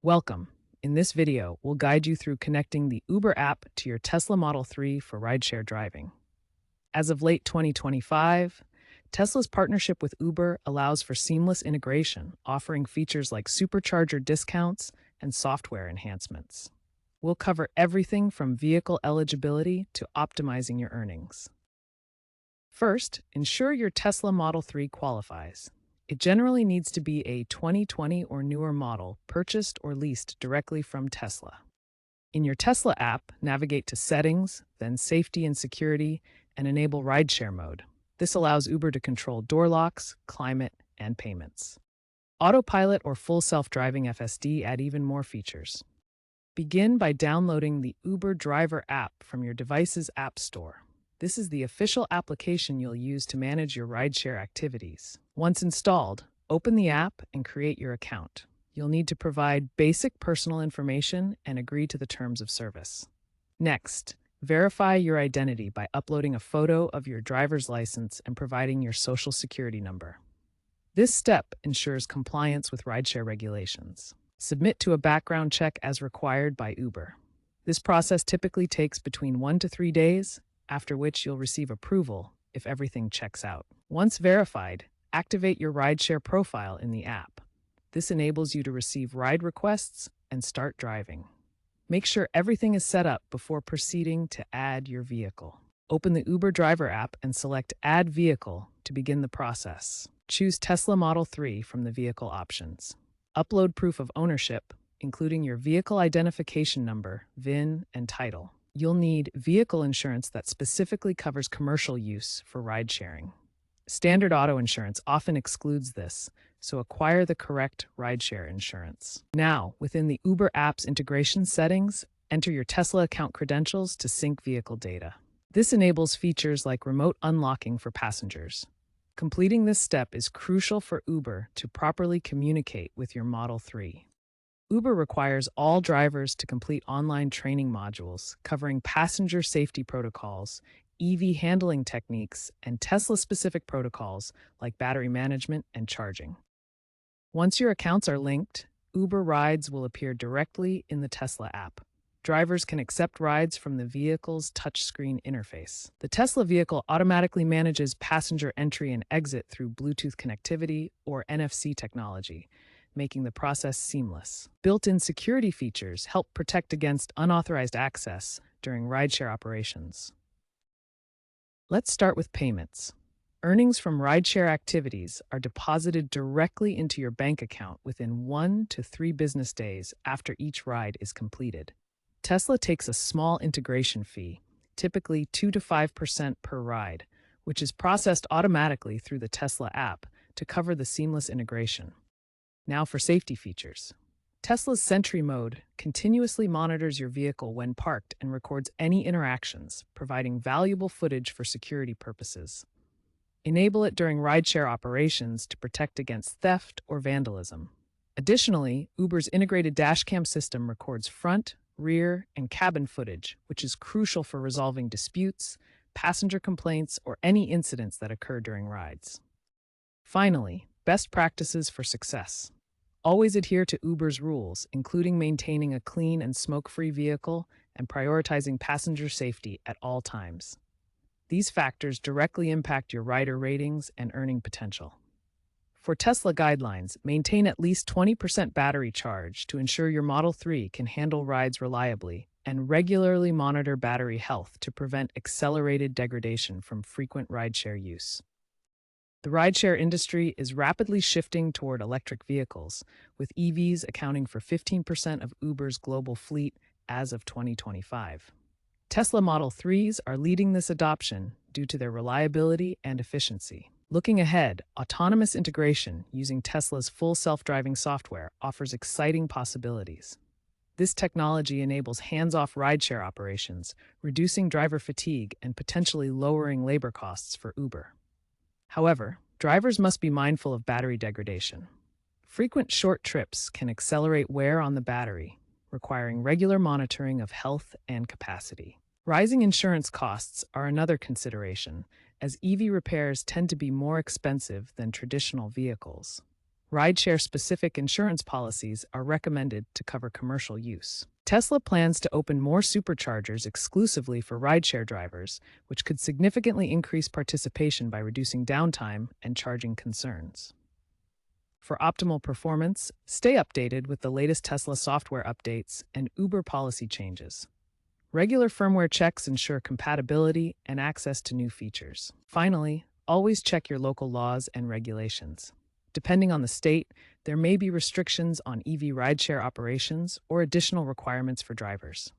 Welcome. In this video, we'll guide you through connecting the Uber app to your Tesla Model 3 for rideshare driving. As of late 2025, Tesla's partnership with Uber allows for seamless integration, offering features like supercharger discounts and software enhancements. We'll cover everything from vehicle eligibility to optimizing your earnings. First, ensure your Tesla Model 3 qualifies. It generally needs to be a 2020 or newer model purchased or leased directly from Tesla. In your Tesla app, navigate to Settings, then Safety and Security, and enable Rideshare mode. This allows Uber to control door locks, climate, and payments. Autopilot or full self-driving FSD add even more features. Begin by downloading the Uber Driver app from your device's app store. This is the official application you'll use to manage your rideshare activities. Once installed, open the app and create your account. You'll need to provide basic personal information and agree to the terms of service. Next, verify your identity by uploading a photo of your driver's license and providing your social security number. This step ensures compliance with rideshare regulations. Submit to a background check as required by Uber. This process typically takes between 1 to 3 days, after which you'll receive approval if everything checks out. Once verified, activate your rideshare profile in the app. This enables you to receive ride requests and start driving. Make sure everything is set up before proceeding to add your vehicle. Open the Uber Driver app and select Add Vehicle to begin the process. Choose Tesla Model 3 from the vehicle options. Upload proof of ownership, including your vehicle identification number, VIN, and title. You'll need vehicle insurance that specifically covers commercial use for ride-sharing. Standard auto insurance often excludes this, so acquire the correct rideshare insurance. Now, within the Uber app's integration settings, enter your Tesla account credentials to sync vehicle data. This enables features like remote unlocking for passengers. Completing this step is crucial for Uber to properly communicate with your Model 3. Uber requires all drivers to complete online training modules covering passenger safety protocols, EV handling techniques, and Tesla-specific protocols like battery management and charging. Once your accounts are linked, Uber rides will appear directly in the Tesla app. Drivers can accept rides from the vehicle's touchscreen interface. The Tesla vehicle automatically manages passenger entry and exit through Bluetooth connectivity or NFC technology, making the process seamless. Built-in security features help protect against unauthorized access during rideshare operations. Let's start with payments. Earnings from rideshare activities are deposited directly into your bank account within 1 to 3 business days after each ride is completed. Tesla takes a small integration fee, typically 2 to 5% per ride, which is processed automatically through the Tesla app to cover the seamless integration. Now for safety features. Tesla's Sentry mode continuously monitors your vehicle when parked and records any interactions, providing valuable footage for security purposes. Enable it during rideshare operations to protect against theft or vandalism. Additionally, Uber's integrated dashcam system records front, rear, and cabin footage, which is crucial for resolving disputes, passenger complaints, or any incidents that occur during rides. Finally, best practices for success. Always adhere to Uber's rules, including maintaining a clean and smoke-free vehicle and prioritizing passenger safety at all times. These factors directly impact your rider ratings and earning potential. For Tesla guidelines, maintain at least 20% battery charge to ensure your Model 3 can handle rides reliably, and regularly monitor battery health to prevent accelerated degradation from frequent rideshare use. The rideshare industry is rapidly shifting toward electric vehicles, with EVs accounting for 15% of Uber's global fleet as of 2025. Tesla Model 3s are leading this adoption due to their reliability and efficiency. Looking ahead, autonomous integration using Tesla's full self-driving software offers exciting possibilities. This technology enables hands-off rideshare operations, reducing driver fatigue and potentially lowering labor costs for Uber. However, drivers must be mindful of battery degradation. Frequent short trips can accelerate wear on the battery, requiring regular monitoring of health and capacity. Rising insurance costs are another consideration, as EV repairs tend to be more expensive than traditional vehicles. Rideshare-specific insurance policies are recommended to cover commercial use. Tesla plans to open more superchargers exclusively for rideshare drivers, which could significantly increase participation by reducing downtime and charging concerns. For optimal performance, stay updated with the latest Tesla software updates and Uber policy changes. Regular firmware checks ensure compatibility and access to new features. Finally, always check your local laws and regulations. Depending on the state, there may be restrictions on EV rideshare operations or additional requirements for drivers.